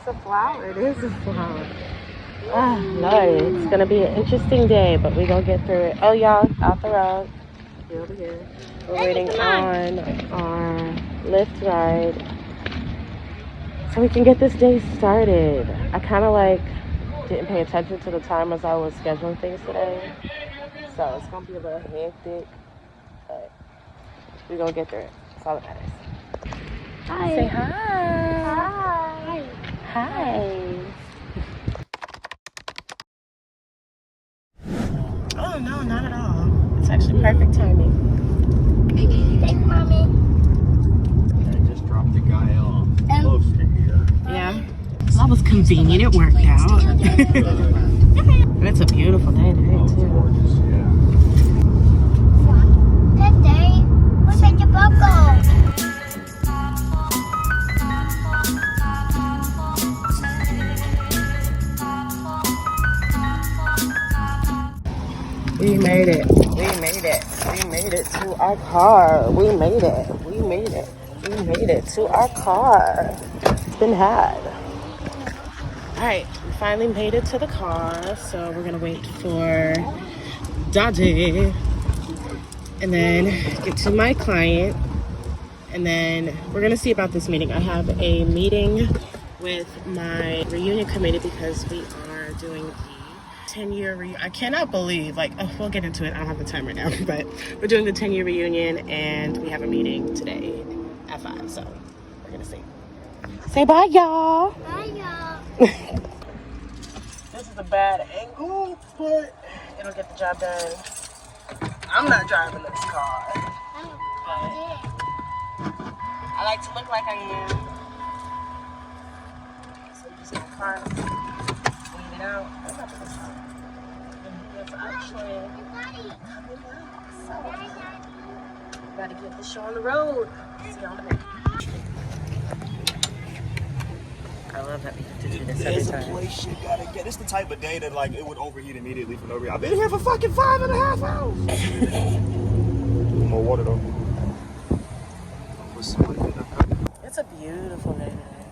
It's a flower. It is a flower. Ah, Lord, it's gonna be an interesting day, but we gonna get through it. Oh, y'all, out the road. Over here. We're waiting on our Lyft ride so we can get this day started. I kind of like didn't pay attention to the time as I was scheduling things today, so it's gonna be a little hectic, but we're gonna get through it. That's all that matters. Hi. Say hi. Hi. Hi. Oh no, not at all. It's actually perfect timing. Thanks, Mommy. I just dropped the guy off close to here. Yeah. That was convenient. It worked out. And it's a beautiful day today, Oh, it's too. gorgeous, yeah. Today, what's in your buckle? We made it. We made it. We made it to our car. We made it. We made it. We made it to our car. It's been had. All right, we finally made it to the car, so we're gonna wait for Daddy, and then get to my client, and then we're gonna see about this meeting. I have a meeting with my reunion committee because we are doing the 10-year reunion. I cannot believe, we'll get into it. I don't have the time right now, but we're doing the 10-year reunion, and we have a meeting today at 5, so we're gonna see. Say bye, y'all. Bye, y'all. This is a bad angle, but it'll get the job done. I'm not driving this car. I like to look like I am. So you just gonna kind of lean it out. I'm not gonna stop. It's actually coming up. So, gotta get the show on the road. See y'all in a minute. I love that we get to do this every There's a time. place you gotta get. It's the type of day that it would overheat immediately for no reason. I've been here for fucking 5.5 hours. More water though. It's a beautiful day today.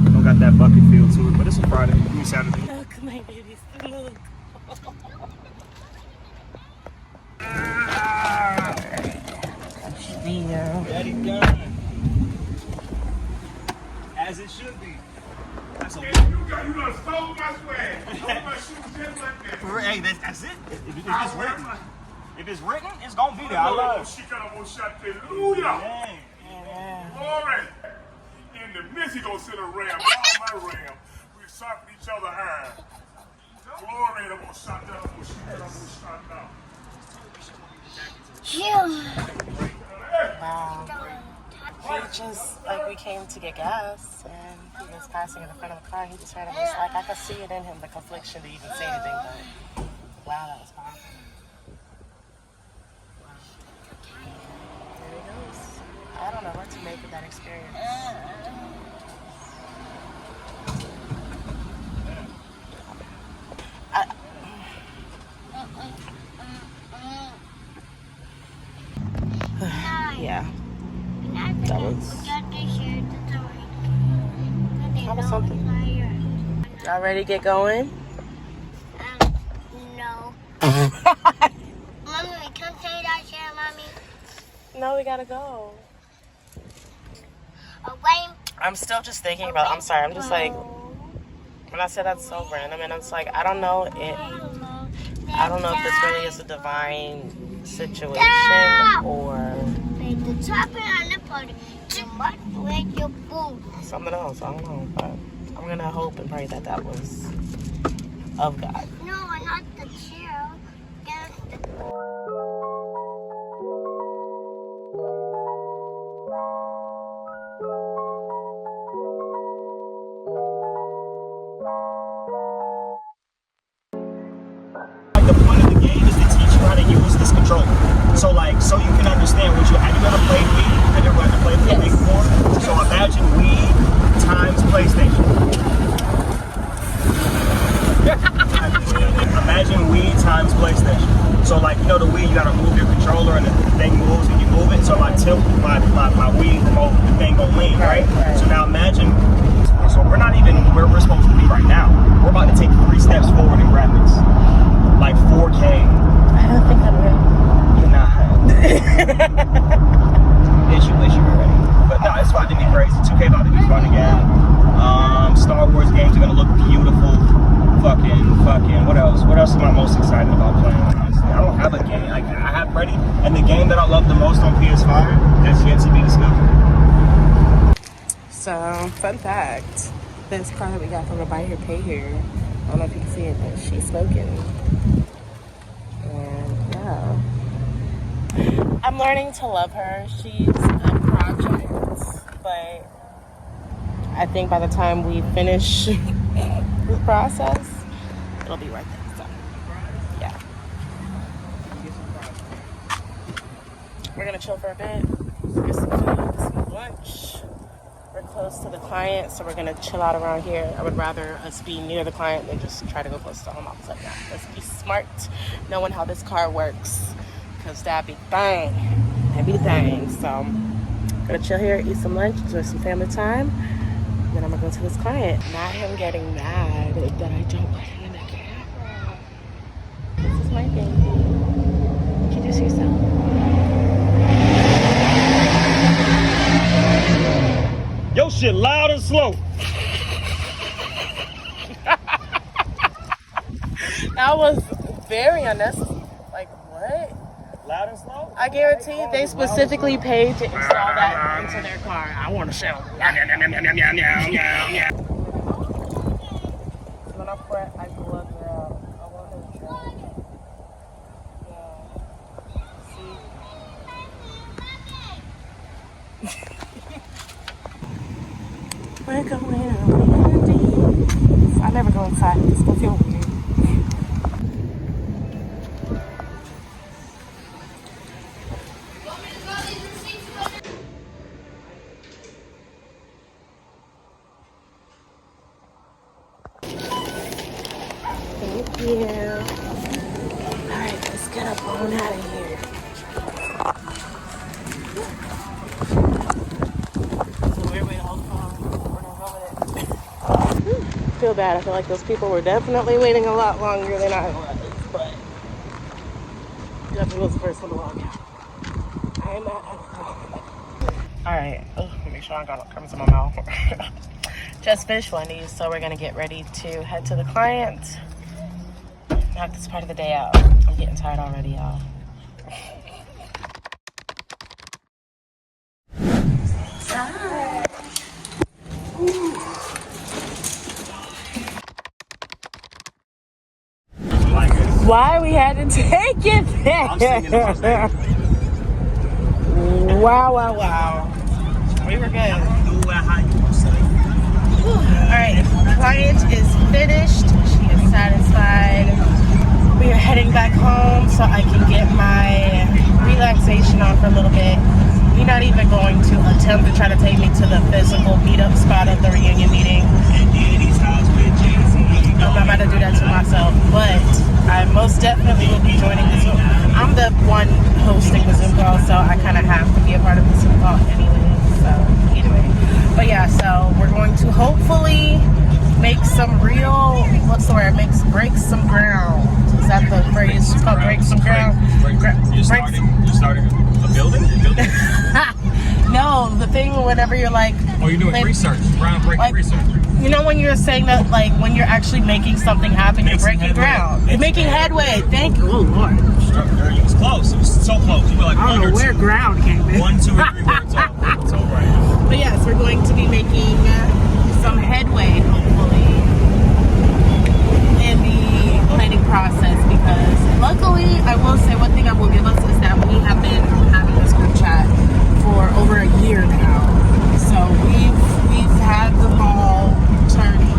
Don't got that bucket feel to it, but it's a Friday. I mean Saturday. Look, my baby's look. Daddy done. As it should be. That's a You done stole my swag. Stole my shoes just like that. Hey, that's it. If it's written, it's gonna be there. I love it. She got almost shot. Hallelujah. Dang. Glory. In the midst, he gonna send a ram. All my ram. We shot each other high. Glory. I'm gonna shot down. I'm gonna shoot that. I'm gonna shot down. Wow. He just, we came to get gas, and he was passing in the front of the car. He just heard him. It's like, I could see it in him, the confliction to even say anything, but wow, that was powerful. Wow. There he goes. I don't know what to make of that experience. Yeah. That was something. Y'all ready to get going? No. Mommy, we can't say that shit, Mommy. No, we gotta go. Away. I'm still just thinking about, I'm sorry, I'm just like, when I said that's so random, and it's like, I don't know if this really is a divine situation or The top and the bottom. What with your boo? something else. I don't know, but I'm gonna hope and pray that that was of God. No, not the chair. Get the... The point of the game is to teach you how to use this controller. So so you can understand what have you ever played Wii? Have you ever had to play the Wii before? So imagine Wii times PlayStation. Imagine Wii times PlayStation. So the Wii, you gotta move your controller and the thing moves and you move it. So tilt my Wii remote, the thing ain't gonna lean, right? So now imagine, so we're not even where we're supposed to be right now. We're about to take 3 steps forward in graphics. Like 4K. I don't think I'm ready. You're not. Issue already. But no, it's about to be crazy. 2K about to be fun again. Star Wars games are gonna look beautiful. Fucking. What else? What else am I most excited about playing? Honestly, I don't have a game. Like, I have ready, and the game that I love the most on PS5 that's yet to be discovered. So, fun fact: this car that we got from a buy here, pay here. I don't know if you can see it, but she's smoking. And yeah, I'm learning to love her. She's a project, but I think by the time we finish the process, it'll be worth it. So, yeah. We're gonna chill for a bit, get some food, some lunch. We're close to the client, so we're gonna chill out around here. I would rather us be near the client than just try to go close to the home office like that. Let's be smart, knowing how this car works, because that'd be thing. That'd be the thing. So, gonna chill here, eat some lunch, enjoy some family time. Then I'm gonna go to this client. Not him getting mad that I don't put him in the camera. This is my baby. Introduce yourself. Yo, shit, loud and slow. That was very unnecessary. Like, what? Loud and slow? I guarantee they specifically paid to install that into their car. I want to shout. When I fret, I glove her out. I want her to try. Yeah. See? We're going on. I never go inside. It's gonna feel weird. Thank you. Alright, let's get up on out of here. It's a weird way to hold the phone. We're gonna go with it. I feel bad. I feel like those people were definitely waiting a lot longer than I was, but definitely was the first one to log out. I ain't mad at it. Alright, let me make sure I got crumbs in my mouth. Just finished Wendy's, so we're gonna get ready to head to the client. Knock this part of the day out. I'm getting tired already, y'all. Why we had to take it there? Wow. We were good. Alright, client is finished. She is satisfied. We are heading back home so I can get my relaxation on for a little bit. You're not even going to attempt to try to take me to the physical meetup spot of the reunion meeting. I'm about to do that to myself, but I most definitely will be joining the Zoom. I'm the one hosting the Zoom call, so I kind of have to be a part of the Zoom call anyway. So either way, but yeah, so we're going to hopefully make some real, what's the word? Break some ground. Is that the phrase? It's called break some ground. You started a building? No, the thing whenever you're like, oh, you're doing research, groundbreaking like, research. You know when you're saying that, like, when you're actually making something happen, you're breaking ground. You're making headway. Thank you. Oh, Lord. It was close. It was so close. You were like, I don't know where ground came in. 1, 2, or 3 words off. It's all right. But yes, we're going to be making some headway, hopefully, in the planning process, because luckily, I will say one thing I will give us is that we have been having this group chat for over a year now. So we've had the ball turning,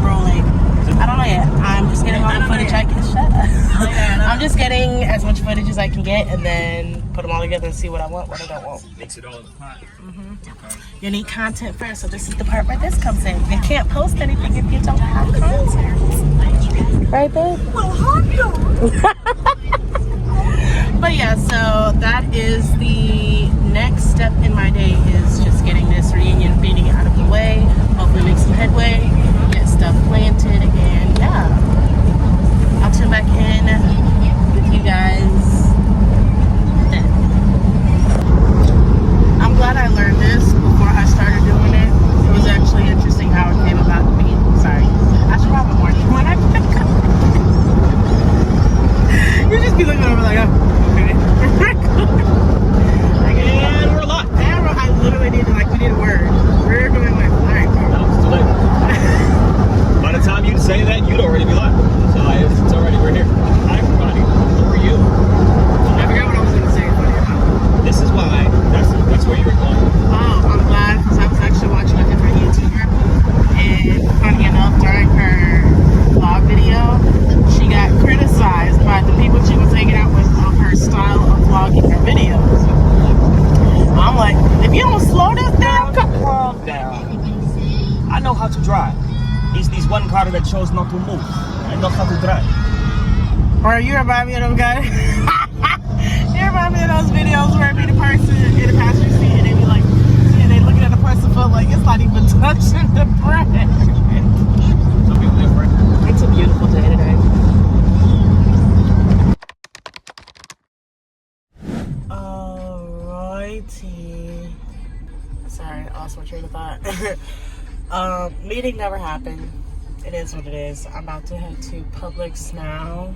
rolling. I don't know yet. I'm just getting all the footage I can. Shut up. I'm just getting as much footage as I can get, and then put them all together and see what I want, what I don't want. Mix it all in the pot. Okay. You need content first, so this is the part where this comes in. You can't post anything if you don't have content. Right, babe? Well, hot dog. But yeah, so that is the next step in my day, is just don't slow this damn car. Calm down. I know how to drive. It's this one car that chose not to move. I know how to drive. Or you remind me of them guys. You remind me of those videos where it be the person in the passenger seat and they be like, and they looking at the person foot like it's not even touching the brake. Something different. It's a beautiful day today. Alrighty. Sorry, I lost my train of thought. Meeting never happened. It is what it is. I'm about to head to Publix now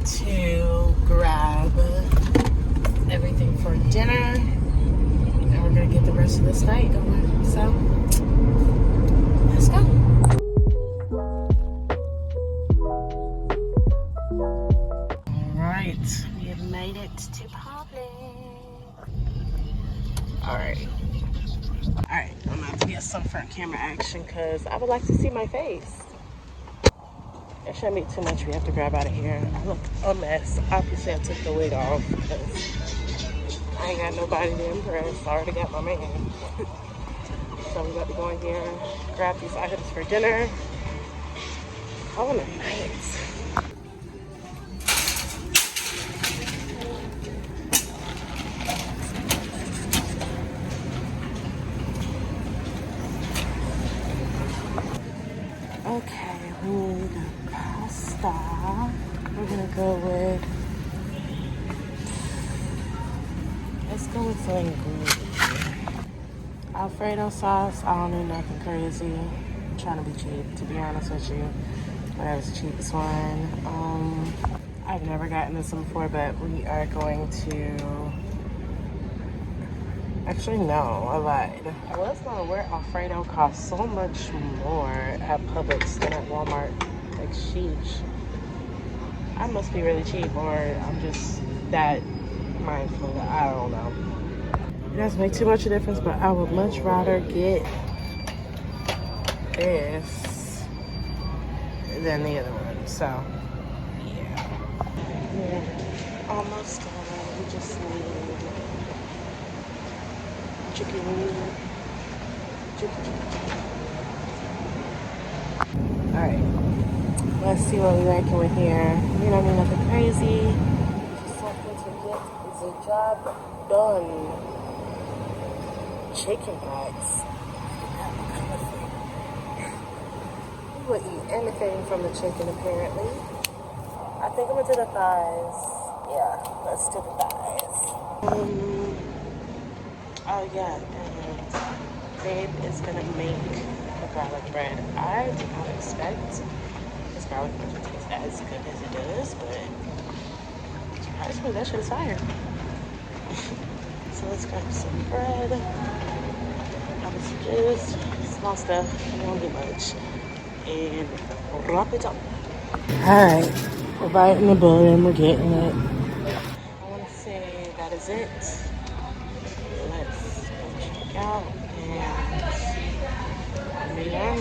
to grab everything for dinner, and we're gonna get the rest of this night going. So let's go. All right, we have made it to Publix. All right, I'm about to get some front camera action because I would like to see my face. There shouldn't be too much we have to grab out of here. I look a mess. Obviously, I took the wig off because I ain't got nobody to impress. I already got my man. So we got to go in here, grab these items for dinner. Calling it night. Okay, we need pasta. We're gonna go with, let's go with something greasy. Alfredo sauce, I don't need nothing crazy. I'm trying to be cheap, to be honest with you. Whatever's the cheapest one. I've never gotten this one before, but we are going to, actually no, I lied. I was not aware Alfredo costs so much more at Publix than at Walmart. Like, sheesh. I must be really cheap, or I'm just that mindful. I don't know. It doesn't make too much of a difference, but I would much rather get this than the other one. So, yeah. We're almost done. We just need chicken. Alright. Let's see what we're working with here. You know, I mean, nothing crazy. Just something to get the job done. Chicken legs. We will eat anything from the chicken, apparently. I think I'm gonna do the thighs. Yeah, let's do the thighs. Oh yeah, and Babe is gonna make the garlic bread. I did not expect this garlic bread to taste as good as it does, but surprisingly, that shit is fire. So let's grab some bread. Obviously, just small stuff. I don't do much. And wrap it up. Alright, we're biting the bullet and we're getting it. I want to say that is it. Let's go check out and be done.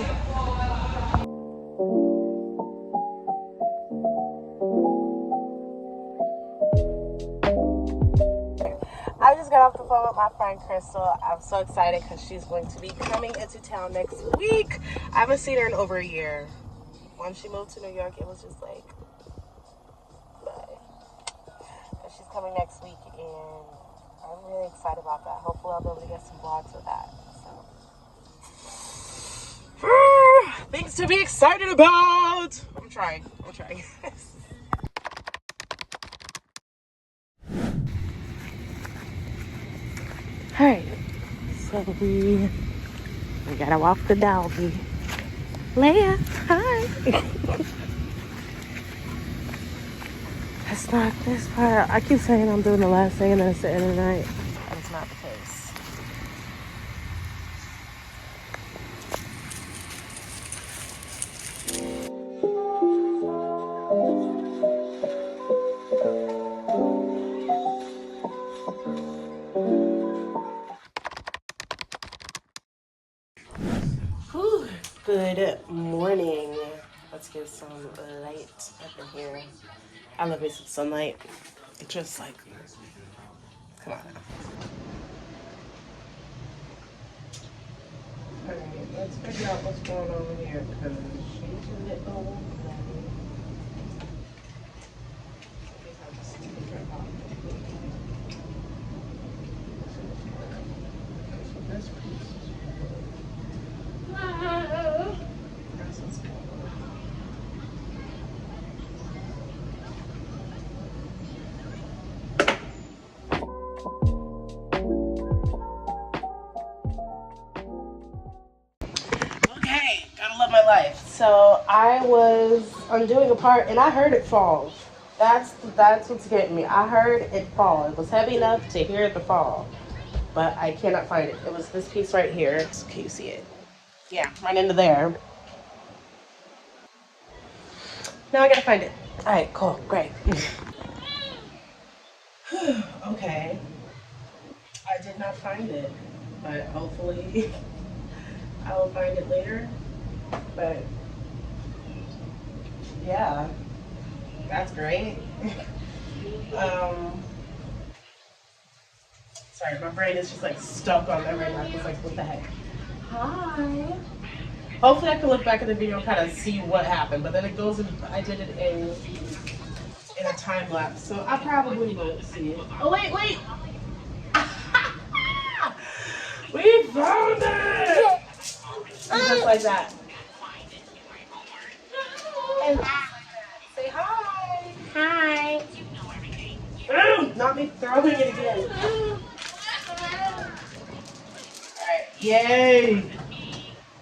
I just got off the phone with my friend Crystal. I'm so excited because she's going to be coming into town next week. I haven't seen her in over a year. When she moved to New York, it was just like, bye. But she's coming next week, and I'm really excited about that. Hopefully, I'll be able to get some vlogs with that. So, things to be excited about. I'm trying. All right, so we gotta walk the doggy. Leia, hi. Let's knock this part out. I keep saying I'm doing the last thing and then it's the end of the night. That's not the case. Whew. Good morning. Let's get some light up in here. I love me some sunlight. It's just like, come on now. let's figure out what's going on here because she's a little. This piece. Okay, gotta love my life. So I was undoing a part and I heard it fall. That's what's getting me. I heard it fall. It was heavy enough to hear it fall, but I cannot find it. It was this piece right here. Can you see it? Yeah, right into there. Now I gotta find it. All right, cool, great. Okay, I did not find it, but hopefully I will find it later. But yeah, that's great. Sorry, my brain is just like stuck on that right now. It's like, what the heck? Hi. Hopefully I can look back at the video and kind of see what happened, but then it goes in, I did it in a time lapse, so I probably won't see it. Oh, wait. We found it! Just like that. And say hi. Hi. Not me throwing it again. Alright, yay!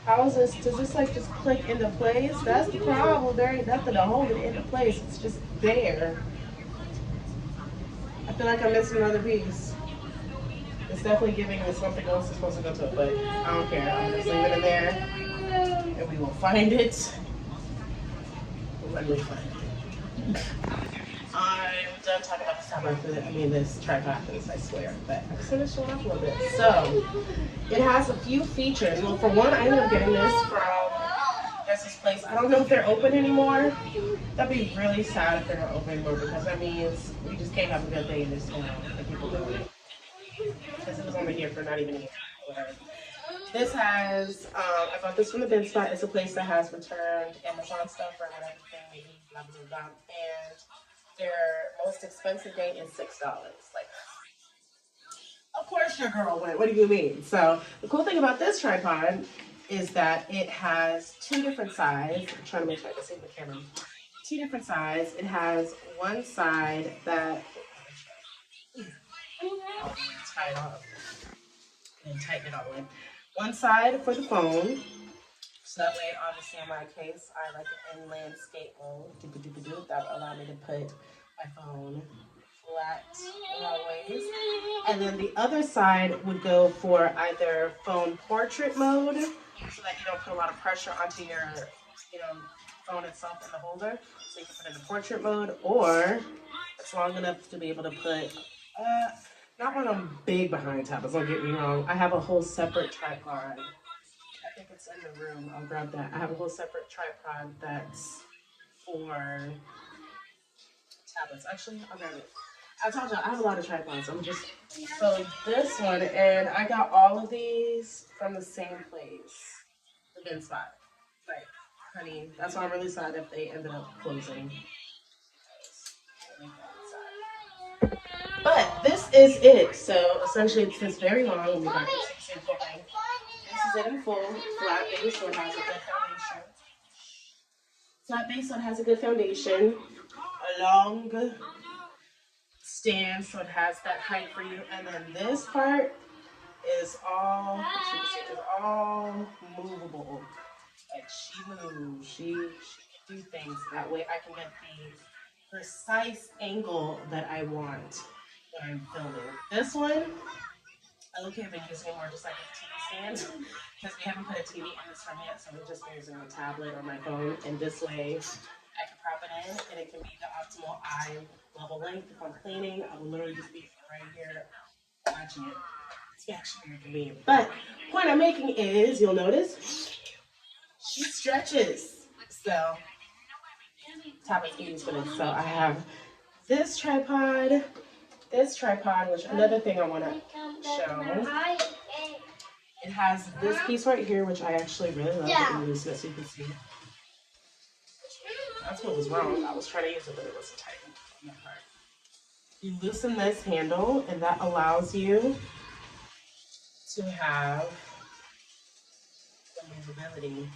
How is this? Does this like just click into place? That's the problem. There ain't nothing to hold it into place. It's just there. I feel like I'm missing another piece. It's definitely giving me something else is supposed to go to it, but I don't care. I'm just leave it in there and we will find it when we find it. I'm done talking about this tablet. I mean, this tripod, I swear. But I'm just going to show it off a little bit. So, it has a few features. Well, for one, I ended up getting this from there's this place. I don't know if they're open anymore. That'd be really sad if they're not open anymore because that means we just can't have a good day in this town. The people do it. Because it was only here for not even a year. Whatever. This has, I bought this from the bin spot. It's a place that has returned Amazon stuff or whatever thing we need, blah, blah, blah. And their most expensive date is $6. Like, of course your girl went. What do you mean? So the cool thing about this tripod is that it has two different sides. I'm trying to make sure I can see the camera. Two different sides. It has one side that I'll tie it off and tighten it all in. One side for the phone. So that way, obviously, in my case, I like it in landscape mode. That would allow me to put my phone flat always. And then the other side would go for either phone portrait mode, so that you don't put a lot of pressure onto your, phone itself in the holder. So you can put it in portrait mode, or it's long enough to be able to put, not when I'm big behind tablets, don't get me wrong. I have a whole separate tripod. I think it's in the room. I'll grab that. I have a whole separate tripod that's for tablets. Actually, I'll grab it. I told y'all I have a lot of tripods. So this one, and I got all of these from the same place, the bin spot. Like, honey, that's why I'm really sad if they ended up closing. But this is it. So essentially, it's this very long. We got this simple thing. This is it in full, flat base, so it has a good foundation. Flat base, so it has a good foundation. A long stand, so it has that height for you. And then this part is all, movable. Like she moves, she can do things. That way I can get the precise angle that I want when I'm filming. This one, I look at been using more just like a TV stand because we haven't put a TV in this room yet, so we've just been using a tablet or my phone. And this way, I can prop it in, and it can be the optimal eye level length. If I'm cleaning, I will literally just be right here watching it. It's actually very convenient. But the point I'm making is, you'll notice, she stretches. So, tablet's being used for this. So I have this tripod, which another thing I want to show. It has this piece right here, which I actually really love. Let me use this so you can see. That's what was wrong. I was trying to use it, but it wasn't tight on that part. You loosen this handle, and that allows you to have the movability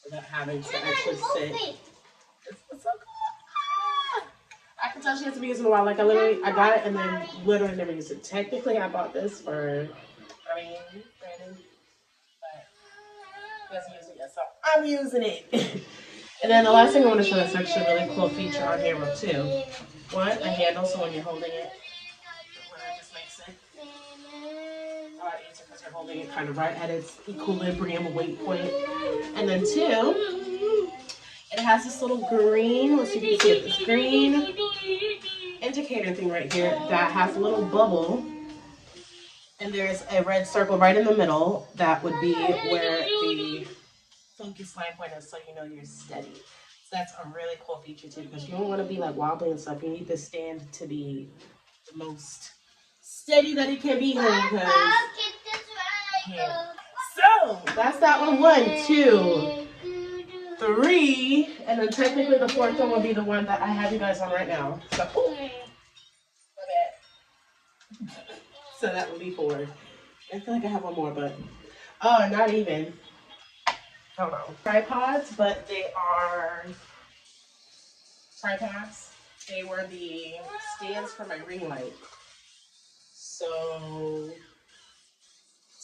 without having to actually sit. It's so cool. I can tell she hasn't been using it in a while. Like I got it and then literally never used it. Technically, I bought this for, Brandon, but he hasn't used it yet, so I'm using it. And then the last thing I want to show that's actually a really cool feature on here too. One, a handle, so when you're holding it, it just makes it a lot easier because you're holding it kind of right at its equilibrium weight point. And then two, it has this little green, let's see if you can see it, this green indicator thing right here that has a little bubble. And there's a red circle right in the middle. That would be where the focus line point is, so you know you're steady. So that's a really cool feature too, because you don't want to be like wobbly and stuff. You need the stand to be the most steady that it can be here. So that's that one. 1, 2, 3, and then technically the fourth one would be the one that I have you guys on right now. So, my bad. So that would be 4. I feel like I have one more, but not even. Hold on. Tripods, but they are tripods. They were the stands for my ring light. So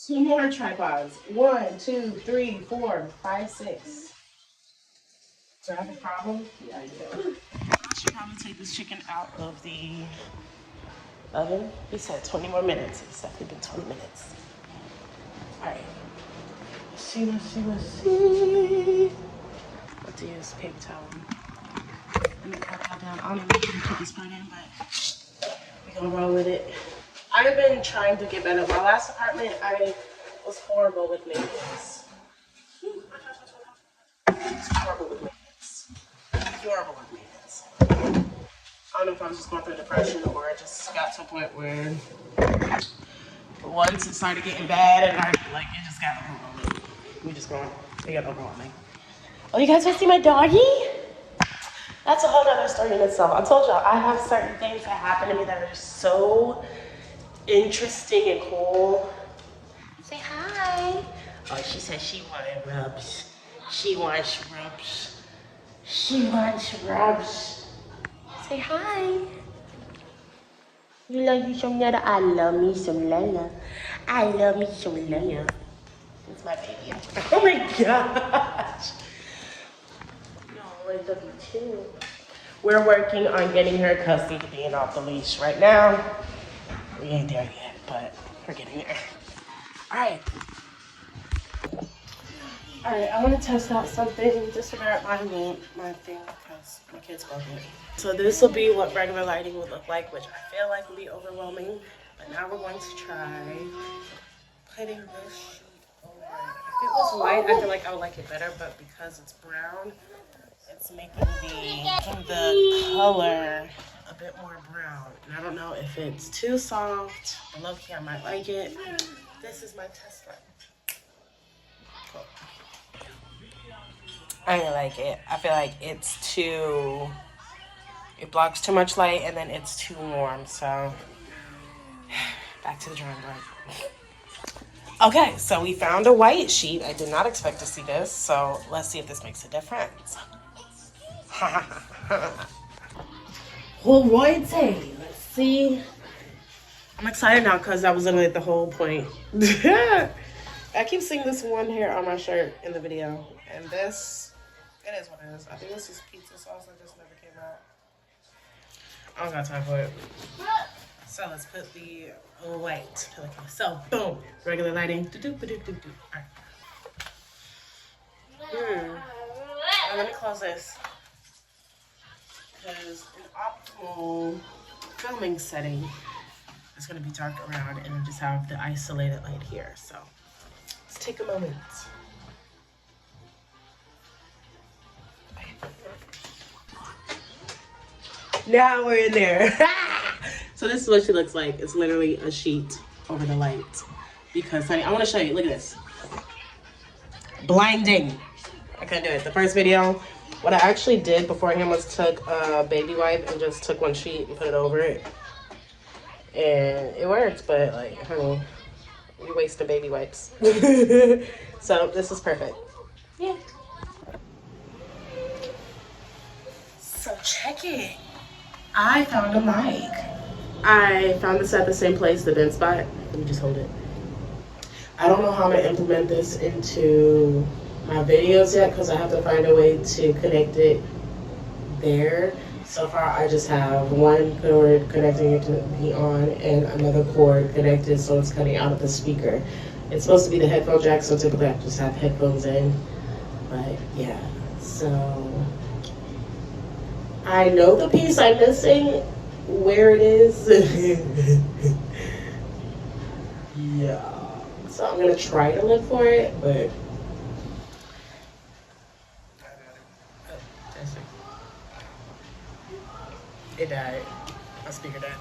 2 more tripods. 1, 2, 3, 4, 5, 6. Do I have a problem? Yeah, I do. I should probably take this chicken out of the oven. He said 20 more minutes. It's definitely been 20 minutes. All right. Let's see. Let's use paper towel. Let me cut that down. I don't even know if I can put this part in, but we're gonna roll with it. I've been trying to get better. My last apartment, I was horrible with maintenance. Horrible with maintenance. I don't know if I was just going through depression or it just got to a point where once it started getting bad and it just got overwhelming. We got overwhelming. Oh, you guys want to see my doggy? That's a whole other story in itself. I told y'all, I have certain things that happen to me that are just so interesting and cool. Say hi. Oh, she said she wanted rubs. She wants rubs. She wants rubs. Say hi. You love me some Shawnetta? I love me some Lala. I love me some Lala. It's my baby. Oh my gosh. No, I love you too. We're working on getting her accustomed to being off the leash right now. We ain't there yet, but we're getting there. Alright, I want to test out something. Disregard my thing because my kids broke it. So this will be what regular lighting would look like, which I feel like would be overwhelming. But now we're going to try putting this sheet over it. If it was white, I feel like I would like it better, but because it's brown, it's making the color a bit more brown. And I don't know if it's too soft, but low-key I might like it. This is my test run. Cool. I didn't like it. I feel like it's too, it blocks too much light and then it's too warm. So back to the drawing board. Okay, so we found a white sheet. I did not expect to see this. So let's see if this makes a difference. Well, righty, let's see. I'm excited now because that was literally the whole point. I keep seeing this one hair on my shirt in the video, and this, it is what it is. I think this is pizza sauce that just never came out. I don't got time for it. So let's put the white pelican. So boom, regular lighting. All right. Now, let me close this because an optimal filming setting is going to be dark around and just have the isolated light here. So let's take a moment. Now we're in there. So this is what she looks like. It's literally a sheet over the light. because, honey, I want to show you. Look at this. Blinding. I couldn't do it. The first video, what I actually did beforehand was took a baby wipe and just took one sheet and put it over it. And it worked, but, like, honey, you wasted baby wipes. So this is perfect. Yeah. So check it. I found a mic. I found this at the same place, the Den Spot. Let me just hold it. I don't know how I'm gonna implement this into my videos yet because I have to find a way to connect it there. So far, I just have one cord connecting it to the on and another cord connected so it's cutting out of the speaker. It's supposed to be the headphone jack, so typically I just have headphones in. But yeah, so I know the piece I'm missing, where it is. Yeah. So I'm gonna try to look for it, but it died. My speaker died.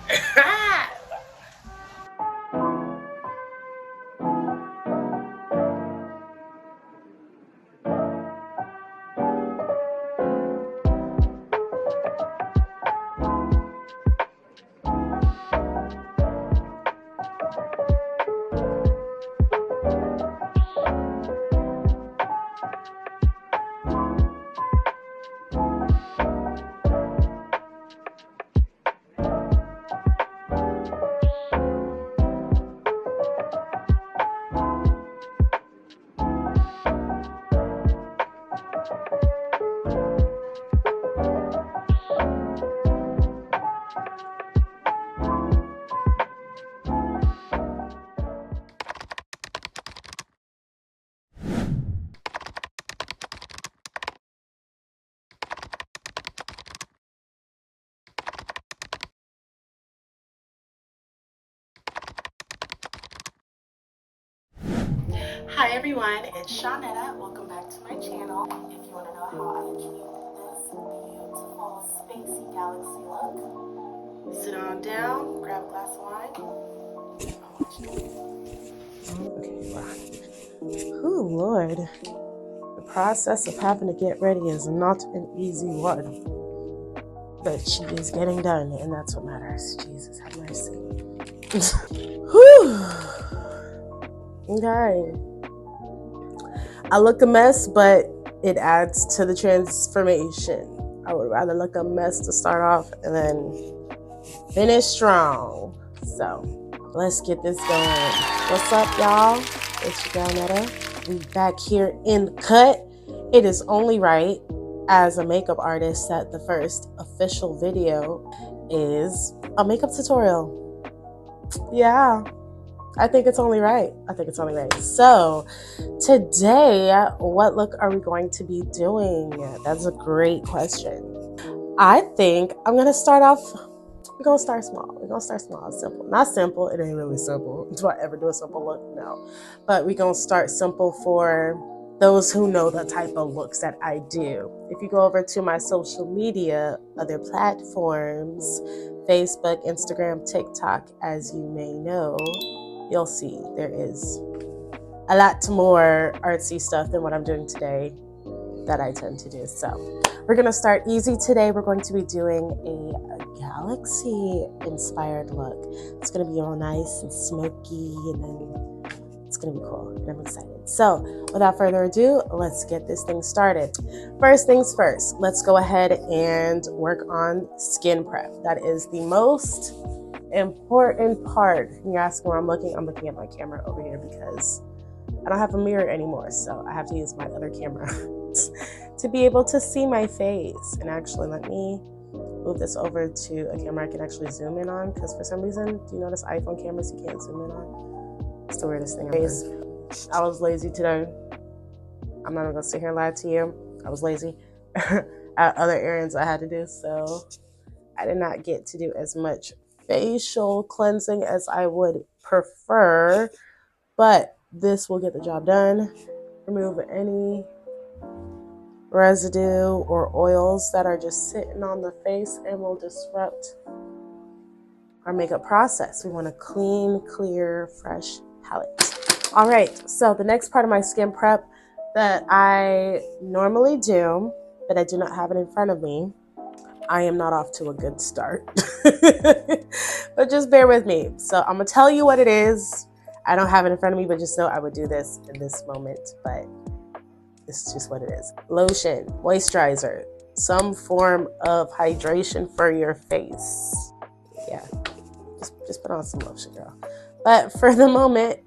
Hi everyone, it's Shawnetta. Welcome back to my channel. If you want to know how I achieved this beautiful spacey galaxy look, sit on down, grab a glass of wine. Okay, wow. Oh Lord, the process of having to get ready is not an easy one, but she is getting done, and that's what matters. Jesus, have mercy. Whew. Okay. I look a mess, but it adds to the transformation. I would rather look a mess to start off and then finish strong. So let's get this going. What's up, y'all? It's your girl Netta. We back here in the cut. It is only right as a makeup artist that the first official video is a makeup tutorial. Yeah. I think it's only right. So today, what look are we going to be doing? That's a great question. I think I'm going to start off, we're going to start small. Simple. Not simple. It ain't really simple. Do I ever do a simple look? No. But we're going to start simple for those who know the type of looks that I do. If you go over to my social media, other platforms, Facebook, Instagram, TikTok, as you may know, you'll see there is a lot more artsy stuff than what I'm doing today that I tend to do. So we're going to start easy today. We're going to be doing a galaxy inspired look. It's going to be all nice and smoky, and then it's going to be cool, and I'm excited. So without further ado, let's get this thing started. First things first, let's go ahead and work on skin prep. That is the most important part. You're asking where I'm looking at my camera over here because I don't have a mirror anymore, so I have to use my other camera to be able to see my face. And actually, let me move this over to a camera I can actually zoom in on, because for some reason, do you notice iPhone cameras you can't zoom in on? It's the weirdest thing ever. I was lazy today. I'm not gonna sit here and lie to you. I was lazy. I had other errands I had to do, so I did not get to do as much facial cleansing as I would prefer, but this will get the job done. Remove any residue or oils that are just sitting on the face and will disrupt our makeup process. We want a clean, clear, fresh palette. All right, so the next part of my skin prep that I normally do, but I do not have it in front of me, I am not off to a good start. But just bear with me. So I'm gonna tell you what it is. I don't have it in front of me, but just know I would do this in this moment, but it's just what it is. Lotion, moisturizer, some form of hydration for your face. Yeah, just put on some lotion, girl. But for the moment,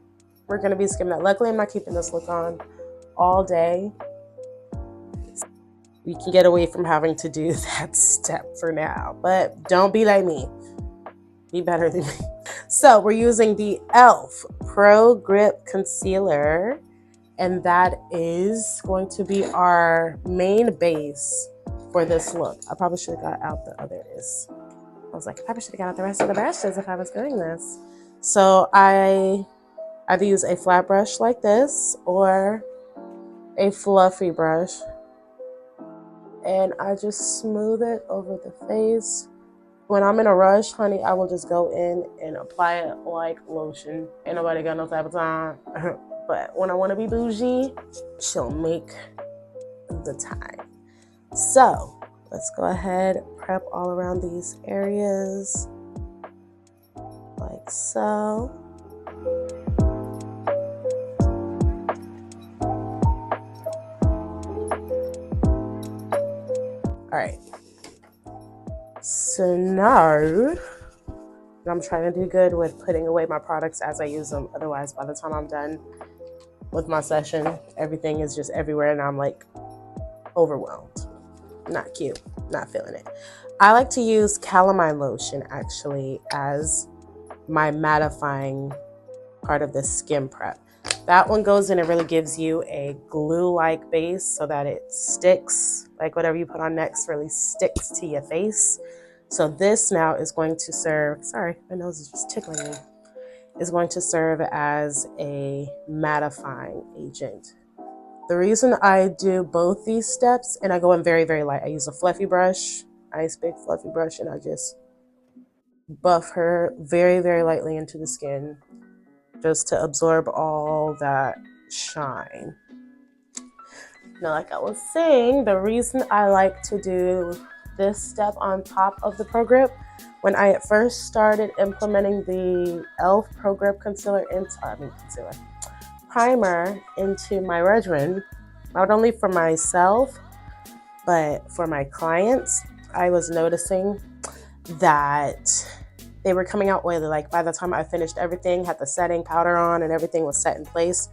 we're gonna be skimming that. Luckily, I'm not keeping this look on all day. We can get away from having to do that step for now, but don't be like me. Be better than me. So we're using the e.l.f. Pro Grip Concealer, and that is going to be our main base for this look. I probably should have got out the other is. I was like, I probably should have got out the rest of the brushes if I was doing this. So I either use a flat brush like this or a fluffy brush, and I just smooth it over the face. When I'm in a rush, honey, I will just go in and apply it like lotion. Ain't nobody got no type of time. But when I want to be bougie, she'll make the time. So let's go ahead, prep all around these areas like so. All right. So now I'm trying to do good with putting away my products as I use them. Otherwise, by the time I'm done with my session, everything is just everywhere and I'm like overwhelmed. Not cute, not feeling it. I like to use calamine lotion actually as my mattifying part of the skin prep. That one goes in and really gives you a glue-like base so that it sticks, like whatever you put on next really sticks to your face. So this now is going to serve, sorry, my nose is just tickling me, is going to serve as a mattifying agent. The reason I do both these steps, and I go in very, very light, I use a fluffy brush, nice big fluffy brush, and I just buff her very, very lightly into the skin just to absorb all that shine. Now, like I was saying, the reason I like to do this step on top of the Pro Grip, when I at first started implementing the e.l.f. Pro Grip primer into my regimen, not only for myself, but for my clients, I was noticing that they were coming out oily. Like by the time I finished everything, had the setting powder on and everything was set in place,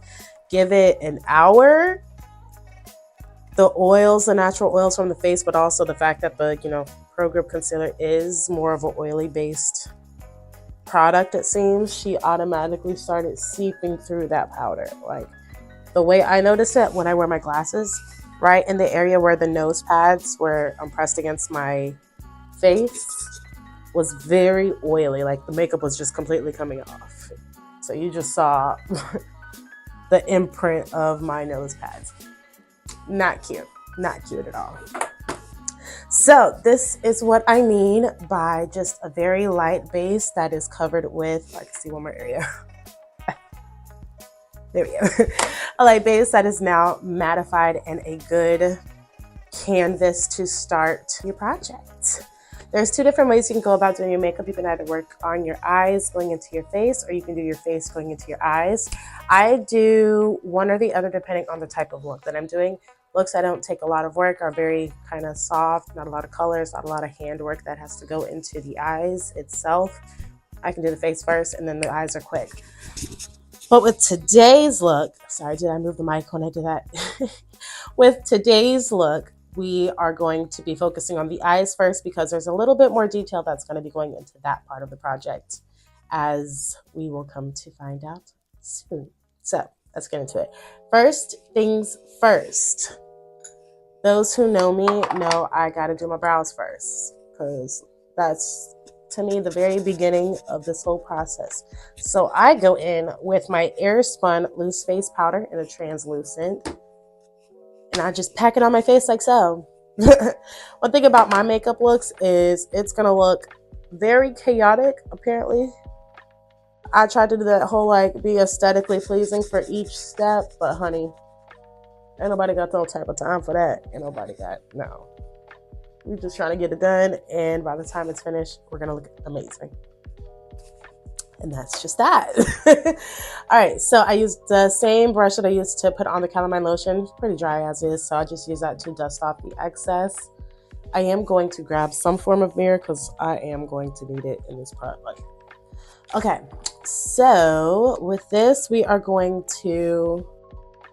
give it an hour, the oils, the natural oils from the face, but also the fact that the, Pro Grip Concealer is more of an oily based product, it seems, she automatically started seeping through that powder. Like the way I noticed it when I wear my glasses, right in the area where the nose pads were pressed against my face was very oily. Like the makeup was just completely coming off. So you just saw the imprint of my nose pads. Not cute. Not cute at all. So this is what I mean by just a very light base that is covered with, I can see one more area. There we go. A light base that is now mattified and a good canvas to start your project. There's two different ways you can go about doing your makeup. You can either work on your eyes going into your face, or you can do your face going into your eyes. I do one or the other depending on the type of look that I'm doing. Looks that don't take a lot of work are very kind of soft, not a lot of colors, not a lot of handwork that has to go into the eyes itself. I can do the face first and then the eyes are quick. But with today's look, sorry, did I move the mic when I did that? With today's look, we are going to be focusing on the eyes first because there's a little bit more detail that's going to be going into that part of the project, as we will come to find out soon. So let's get into it. First things first. Those who know me know I got to do my brows first because that's, to me, the very beginning of this whole process. So I go in with my Airspun loose face powder in a translucent, and I just pack it on my face like so. One thing about my makeup looks is it's going to look very chaotic, apparently. I tried to do that whole like be aesthetically pleasing for each step, but honey, ain't nobody got no type of time for that. Ain't nobody got, no. We're just trying to get it done, and by the time it's finished, we're gonna look amazing. And that's just that. All right, so I used the same brush that I used to put on the calamine lotion. It's pretty dry as is, so I'll just use that to dust off the excess. I am going to grab some form of mirror because I am going to need it in this part. Like, okay, so with this, we are going to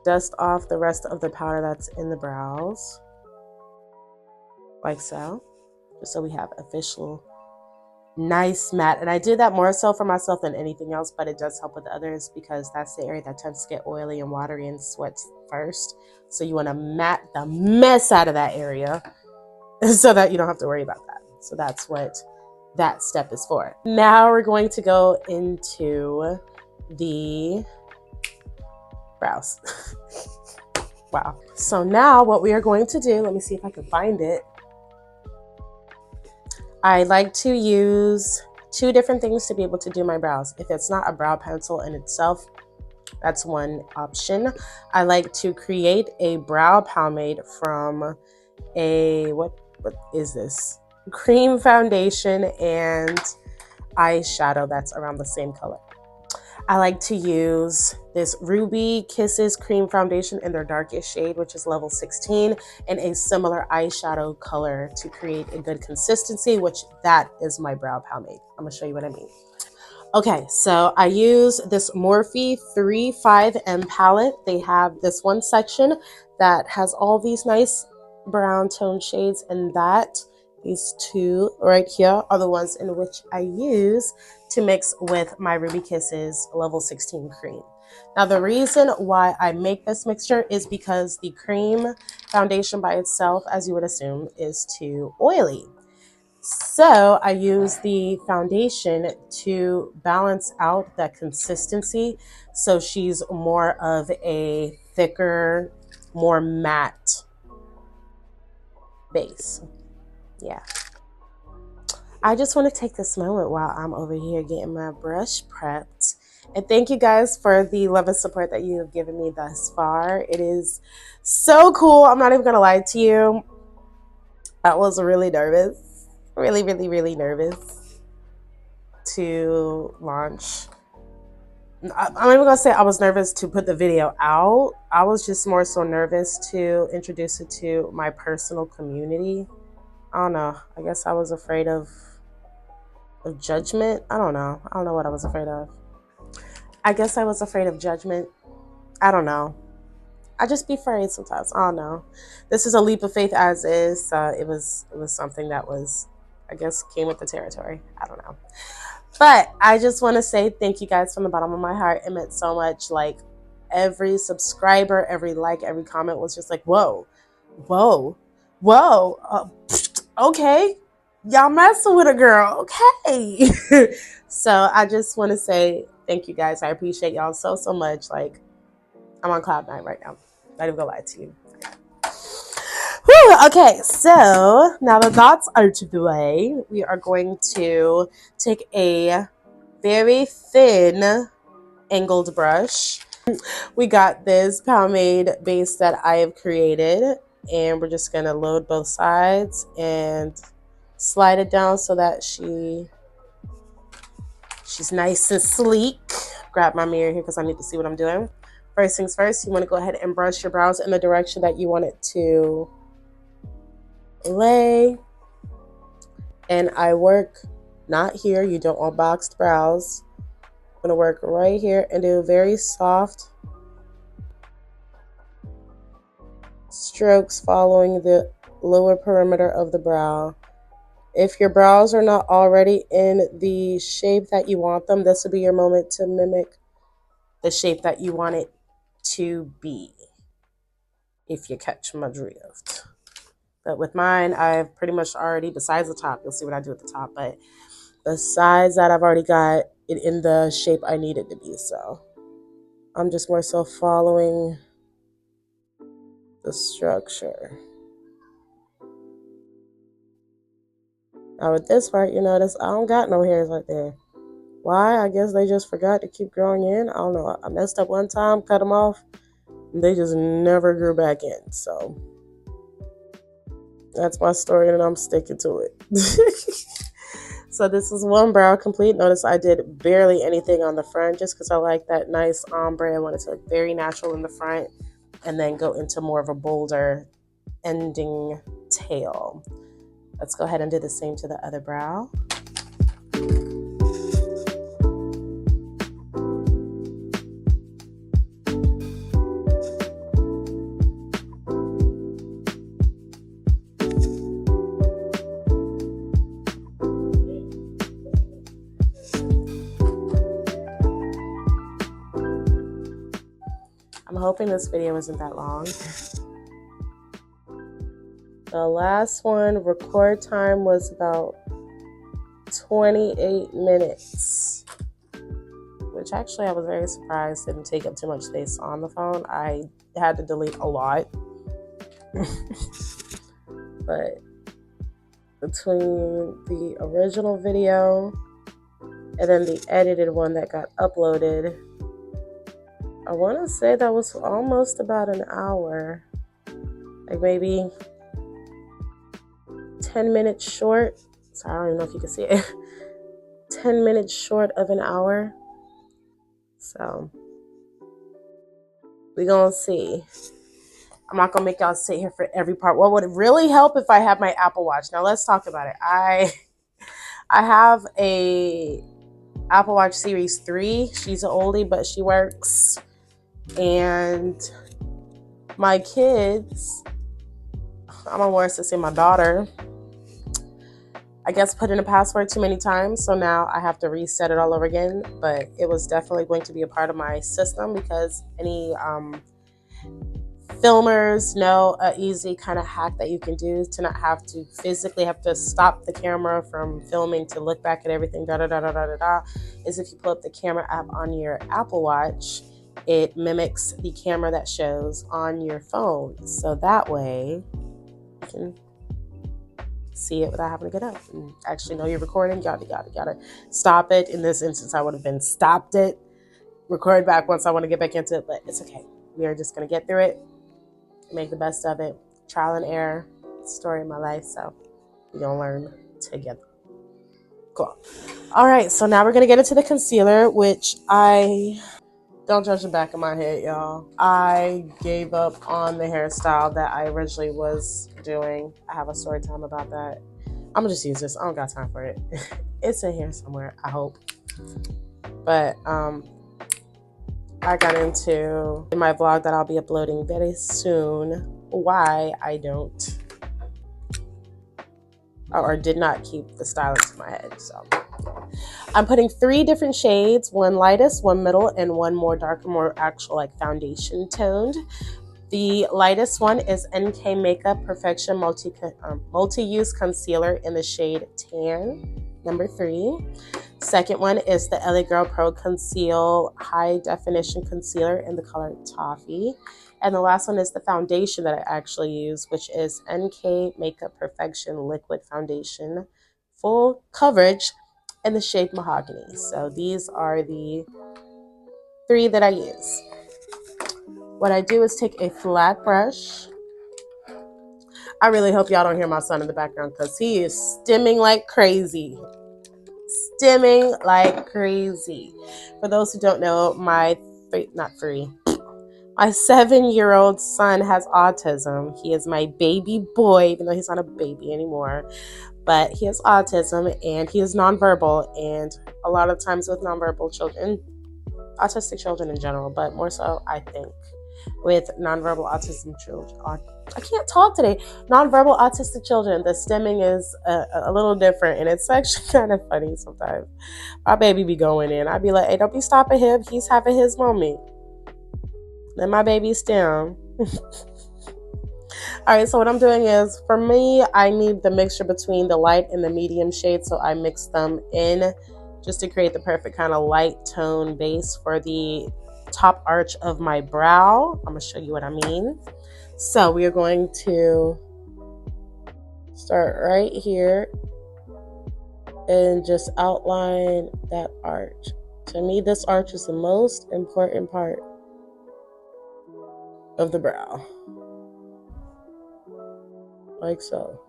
dust off the rest of the powder that's in the brows, like so, just so we have official nice matte. And I do that more so for myself than anything else, but it does help with others because that's the area that tends to get oily and watery and sweats first. So you want to matte the mess out of that area so that you don't have to worry about that. So that's what that step is for. Now we're going to go into the brows. Wow. So now what we are going to do, let me see if I can find it. I like to use 2 different things to be able to do my brows. If it's not a brow pencil in itself, that's one option. I like to create a brow pomade from a, what is this? Cream foundation and eyeshadow that's around the same color. I like to use this Ruby Kisses cream foundation in their darkest shade, which is level 16, and a similar eyeshadow color to create a good consistency, which that is my brow pomade. I'm gonna show you what I mean. Okay, so I use this Morphe 3-5M palette. They have this one section that has all these nice brown tone shades, and these 2 right here are the ones in which I use to mix with my Ruby Kisses level 16 cream. Now the reason why I make this mixture is because the cream foundation by itself, as you would assume, is too oily. So I use the foundation to balance out that consistency, so she's more of a thicker, more matte base. Yeah. I just want to take this moment while I'm over here getting my brush prepped. And thank you guys for the love and support that you have given me thus far. It is so cool. I'm not even going to lie to you. I was really nervous. Really, really, really nervous to launch. I'm not even going to say I was nervous to put the video out. I was just more so nervous to introduce it to my personal community. I don't know. I guess I was afraid of judgment. I don't know what I was afraid of. I guess I was afraid of judgment. I don't know. I just be afraid sometimes. I don't know. This is a leap of faith as is. It was something that was, I guess, came with the territory. I don't know. But I just want to say thank you guys from the bottom of my heart. It meant so much. Like every subscriber, every like, every comment was just like, whoa, whoa, whoa. Okay. Y'all messing with a girl. Okay. So I just want to say thank you guys. I appreciate y'all so much. Like, I'm on cloud 9 right now. Not even gonna lie to you. Whew, okay, so now the dots are to the way. We are going to take a very thin angled brush. We got this pomade base that I have created, and we're just gonna load both sides and slide it down so that she's nice and sleek. Grab my mirror here because I need to see what I'm doing. First things first, you want to go ahead and brush your brows in the direction that you want it to lay. And I work not here. You don't want boxed brows. I'm going to work right here and do very soft strokes following the lower perimeter of the brow. If your brows are not already in the shape that you want them, this will be your moment to mimic the shape that you want it to be, if you catch my drift. But with mine, I've pretty much already, besides the top, you'll see what I do at the top, but the sides that I've already got it in the shape I need it to be. So I'm just more so following the structure. Now with this part, you notice I don't got no hairs right there. Why? I guess they just forgot to keep growing in. I don't know. I messed up one time, cut them off. And they just never grew back in. So that's my story and I'm sticking to it. So this is one brow complete. Notice I did barely anything on the front just because I like that nice ombre. I want it to look very natural in the front and then go into more of a bolder ending tail. Let's go ahead and do the same to the other brow. I'm hoping this video isn't that long. The last one, record time was about 28 minutes, which actually I was very surprised didn't take up too much space on the phone. I had to delete a lot. But between the original video and then the edited one that got uploaded, I want to say that was almost about an hour, like maybe 10 minutes short. Sorry, I don't even know if you can see it. 10 minutes short of an hour. So we're going to see. I'm not going to make y'all sit here for every part. What would it really help if I had my Apple Watch? Now let's talk about it. I have a Apple Watch Series 3. She's an oldie, but she works. And my kids, I'm on worse to say my daughter, I guess put in a password too many times, so now I have to reset it all over again. But it was definitely going to be a part of my system because any filmers know an easy kind of hack that you can do to not have to physically have to stop the camera from filming to look back at everything, is if you pull up the camera app on your Apple Watch, it mimics the camera that shows on your phone. So that way you can see it without having to get up and actually know you're recording. Gotta stop it. In this instance, I would have been stopped it, record back once I want to get back into it, but it's okay. We are just going to get through it, make the best of it. Trial and error, story of my life. So we're going to learn together. Cool. All right. So now we're going to get into the concealer, which don't judge the back of my head, y'all. I gave up on the hairstyle that I originally was doing. I have a story time about that. I'm gonna just use this. I don't got time for it. It's in here somewhere, I hope. But I got into in my vlog that I'll be uploading very soon why I don't or did not keep the stylist in my head. So I'm putting 3 different shades, one lightest, one middle, and one more darker, more actual like foundation toned. The lightest one is NK Makeup Perfection Multi-Use Concealer in the shade Tan, number 3. Second one is the LA Girl Pro Conceal High Definition Concealer in the color Toffee. And the last one is the foundation that I actually use, which is NK Makeup Perfection Liquid Foundation, full coverage in the shade Mahogany. So these are the 3 that I use. What I do is take a flat brush. I really hope y'all don't hear my son in the background because he is stimming like crazy. Stimming like crazy. For those who don't know, my 7-year-old son has autism. He is my baby boy, even though he's not a baby anymore. But he has autism and he is nonverbal. And a lot of times with nonverbal children, autistic children in general, but more so, I think, with nonverbal autism children. I can't talk today. Nonverbal autistic children, the stemming is a little different, and it's actually kind of funny sometimes. My baby be going in. I'd be like, hey, don't be stopping him. He's having his moment. Let my baby stem. All right, so what I'm doing is, for me, I need the mixture between the light and the medium shade, so I mix them in just to create the perfect kind of light tone base for the top arch of my brow. I'm going to show you what I mean. So we are going to start right here and just outline that arch. To me, this arch is the most important part of the brow. Like so.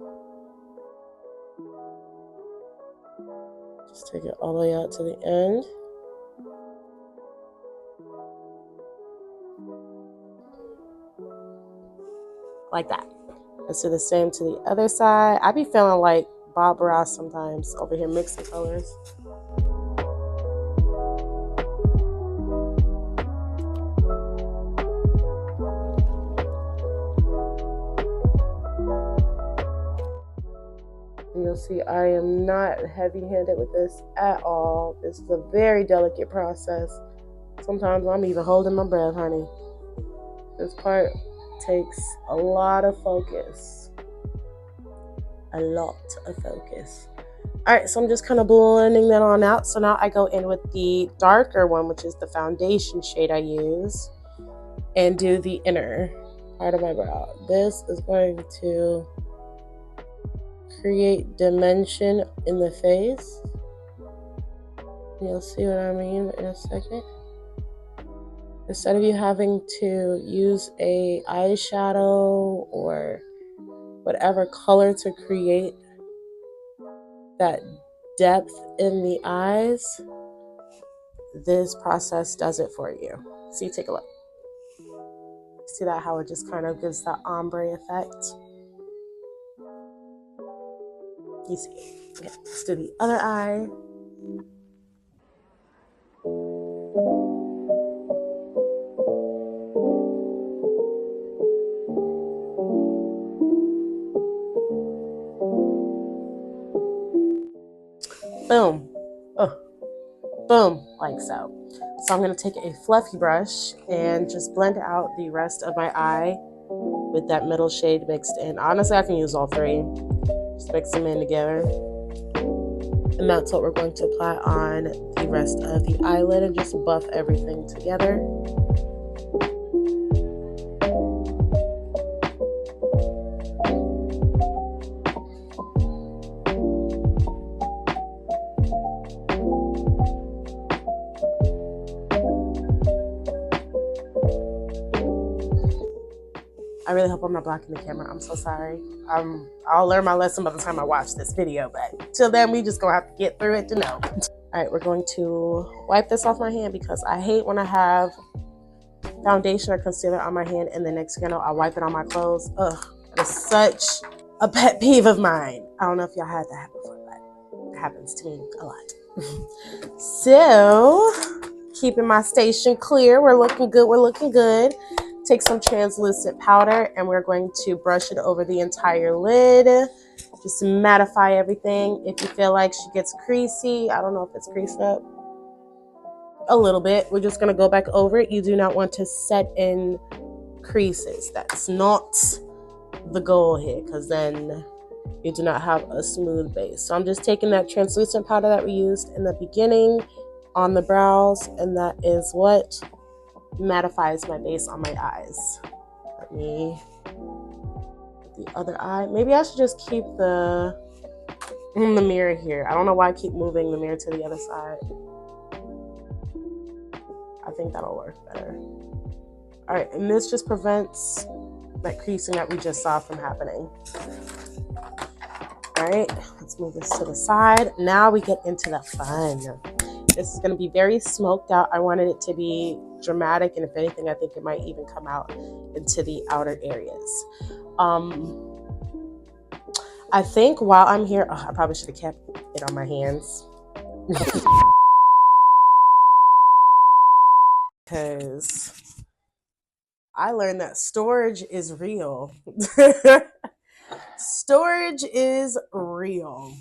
Just take it all the way out to the end. Like that. Let's do the same to the other side. I be feeling like Bob Ross sometimes over here mixing colors. And you'll see I am not heavy-handed with this at all. This is a very delicate process. Sometimes I'm even holding my breath, honey. This part takes a lot of focus. A lot of focus. All right, so I'm just kind of blending that on out. So now I go in with the darker one, which is the foundation shade I use, and do the inner part of my brow. This is going to create dimension in the face. You'll see what I mean in a second. Instead of you having to use a eyeshadow or whatever color to create that depth in the eyes, this process does it for you. See, take a look. See that, how it just kind of gives that ombre effect? You see it. Okay, let's do the other eye. Boom. Oh, boom, like so. So I'm going to take a fluffy brush and just blend out the rest of my eye with that middle shade mixed in. Honestly, I can use all three. Just mix them in together. And that's what we're going to apply on the rest of the eyelid and just buff everything together. I really hope I'm not blocking the camera. I'm so sorry. I'll learn my lesson by the time I watch this video, but till then, we just gonna have to get through it to know. All right, we're going to wipe this off my hand because I hate when I have foundation or concealer on my hand and the next thing I know, I wipe it on my clothes. Ugh, that is such a pet peeve of mine. I don't know if y'all had that before, but it happens to me a lot. So, keeping my station clear. We're looking good. We're looking good. Take some translucent powder and we're going to brush it over the entire lid. Just mattify everything. If you feel like she gets creasy, I don't know if it's creased up a little bit, we're just going to go back over it. You do not want to set in creases. That's not the goal here, because then you do not have a smooth base. So I'm just taking that translucent powder that we used in the beginning on the brows, and that is what mattifies my base on my eyes. Let me put the other eye. Maybe I should just keep the mirror here. I don't know why I keep moving the mirror to the other side. I think that'll work better. All right, and this just prevents that creasing that we just saw from happening. All right, let's move this to the side. Now we get into the fun. This is going to be very smoked out. I wanted it to be dramatic, and if anything, I think it might even come out into the outer areas. I think while I'm here, I probably should have kept it on my hands. Because I learned that storage is real. Storage is real.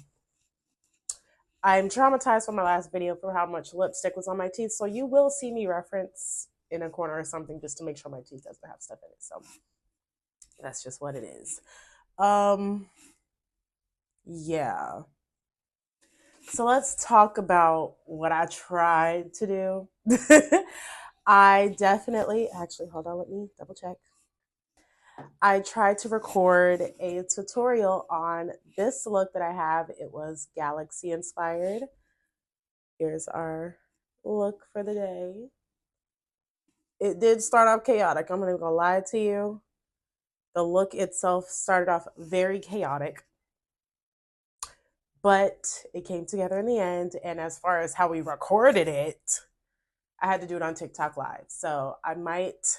I'm traumatized from my last video for how much lipstick was on my teeth, so you will see me reference in a corner or something just to make sure my teeth doesn't have stuff in it. So that's just what it is. Yeah. So let's talk about what I tried to do. I definitely, actually, hold on, let me double check. I tried to record a tutorial on this look that I have. It was galaxy inspired. Here's our look for the day. It did start off chaotic. I'm not even gonna lie to you. The look itself started off very chaotic, but it came together in the end. And as far as how we recorded it, I had to do it on TikTok Live. So I might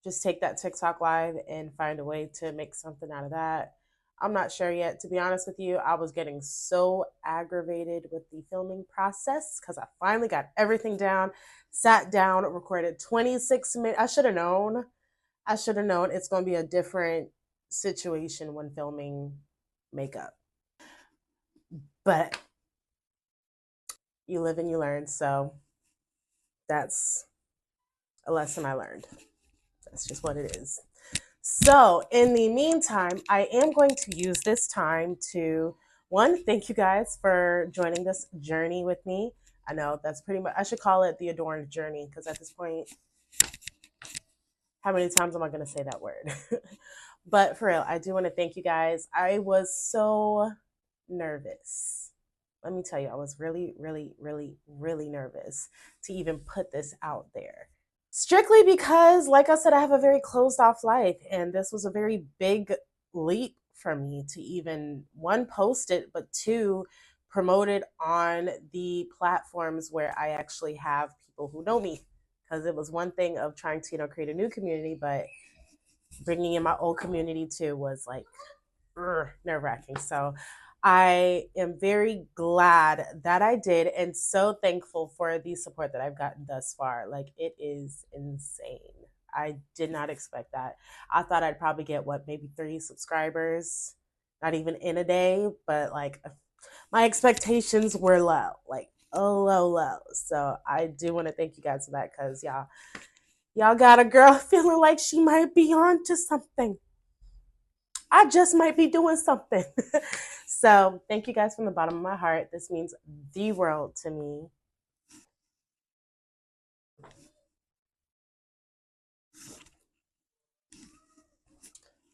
just take that TikTok Live and find a way to make something out of that. I'm not sure yet. To be honest with you, I was getting so aggravated with the filming process because I finally got everything down, sat down, recorded 26 minutes. I should have known. It's going to be a different situation when filming makeup. But you live and you learn. So that's a lesson I learned. That's just what it is. So in the meantime, I am going to use this time to, one, thank you guys for joining this journey with me. I know that's pretty much, I should call it the Adorned journey, because at this point, how many times am I going to say that word? But for real, I do want to thank you guys. I was so nervous. Let me tell you, I was really, really, really, really nervous to even put this out there. Strictly because, like I said, I have a very closed off life, and this was a very big leap for me to even, one, post it, but two, promote it on the platforms where I actually have people who know me. Because it was one thing of trying to, create a new community, but bringing in my old community too was like nerve wracking. So I am very glad that I did, and so thankful for the support that I've gotten thus far. Like, it is insane. I did not expect that. I thought I'd probably get maybe 3 subscribers, not even in a day, but like my expectations were low, like low. So I do want to thank you guys for that, because y'all got a girl feeling like she might be on to something. I just might be doing something. So thank you guys from the bottom of my heart. This means the world to me.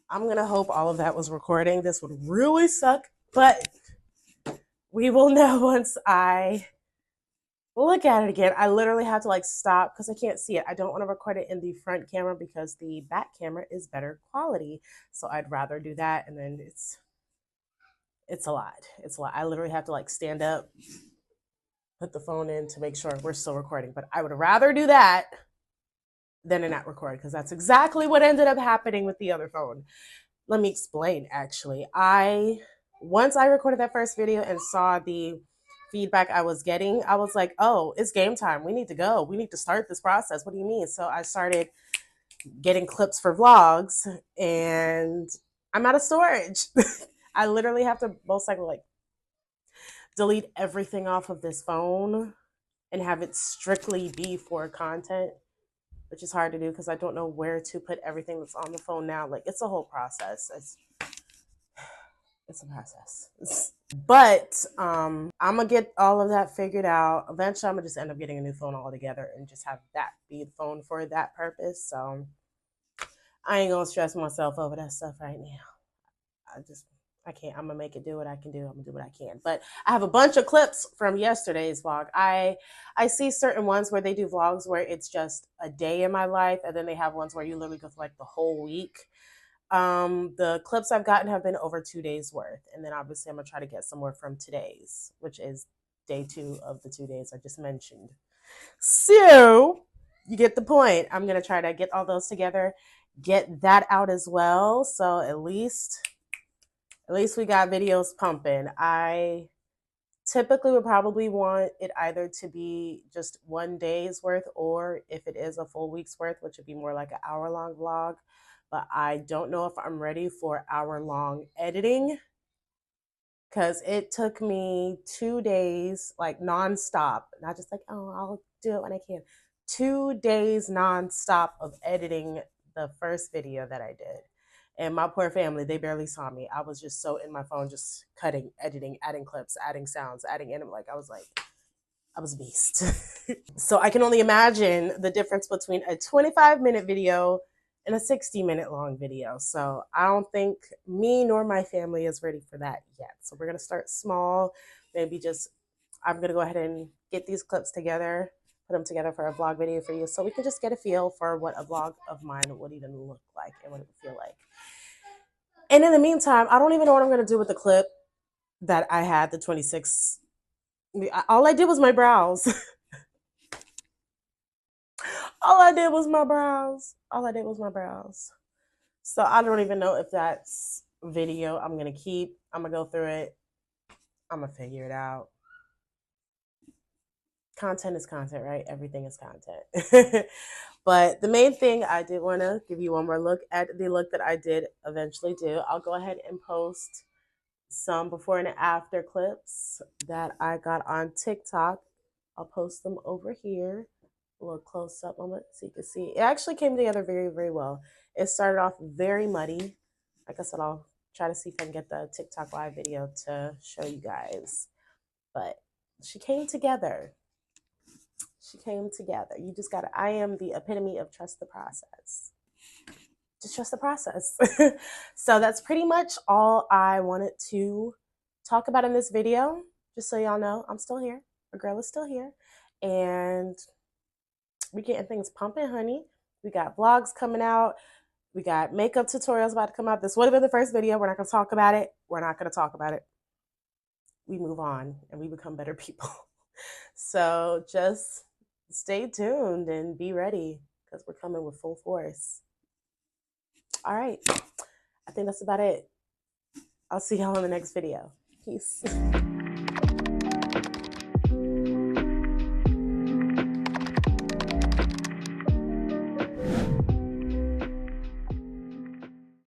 I'm going to hope all of that was recording. This would really suck, but we will know once I look at it again. I literally have to like stop because I can't see it. I don't want to record it in the front camera because the back camera is better quality. So I'd rather do that. And then it's a lot. It's a lot. I literally have to like stand up, put the phone in to make sure we're still recording. But I would rather do that than to not record, because that's exactly what ended up happening with the other phone. Let me explain. Actually, once I recorded that first video and saw the feedback I was getting, I was like, oh, it's game time. We need to go. We need to start this process. What do you mean? So I started getting clips for vlogs, and I'm out of storage. I literally have to most likely like delete everything off of this phone and have it strictly be for content, which is hard to do because I don't know where to put everything that's on the phone now. Like, it's a whole process. It's a process. But I'm gonna get all of that figured out. Eventually, I'm gonna just end up getting a new phone altogether and just have that be the phone for that purpose. So I ain't gonna stress myself over that stuff right now. I can't. I'm gonna make it do what I can do. I'm gonna do what I can. But I have a bunch of clips from yesterday's vlog. I see certain ones where they do vlogs where it's just a day in my life, and then they have ones where you literally go through like the whole week. The clips I've gotten have been over 2 days worth, and then obviously I'm gonna try to get some more from today's, which is day 2 of the 2 days I just mentioned. So you get the point. I'm gonna try to get all those together, get that out as well. So at least we got videos pumping. I typically would probably want it either to be just 1 day's worth, or if it is a full week's worth, which would be more like an hour-long vlog. But I don't know if I'm ready for hour-long editing, because it took me 2 days, like nonstop, not just like, oh, I'll do it when I can. 2 days nonstop of editing the first video that I did. And my poor family, they barely saw me. I was just so in my phone, just cutting, editing, adding clips, adding sounds, adding in. I was a beast. So I can only imagine the difference between a 25-minute video in a 60-minute long video. So I don't think me nor my family is ready for that yet. So we're going to start small. Maybe just, I'm going to go ahead and get these clips together, put them together for a vlog video for you. So we can just get a feel for what a vlog of mine would even look like and what it would feel like. And in the meantime, I don't even know what I'm going to do with the clip that I had, the 26. All I did was my brows. All I did was my brows. All I did was my brows. So I don't even know if that's video I'm going to keep. I'm going to go through it. I'm going to figure it out. Content is content, right? Everything is content. But the main thing, I did want to give you one more look at the look that I did eventually do. I'll go ahead and post some before and after clips that I got on TikTok. I'll post them over here. A little close up moment so you can see. It actually came together very, very well. It started off very muddy. Like I said, I'll try to see if I can get the TikTok live video to show you guys. But she came together. She came together. You just gotta, I am the epitome of trust the process. Just trust the process. So that's pretty much all I wanted to talk about in this video. Just so y'all know, I'm still here. My girl is still here. And we're getting things pumping, honey. We got vlogs coming out. We got makeup tutorials about to come out. This would have been the first video. We're not going to talk about it. We're not going to talk about it. We move on and we become better people. So just stay tuned and be ready because we're coming with full force. All right. I think that's about it. I'll see y'all in the next video. Peace.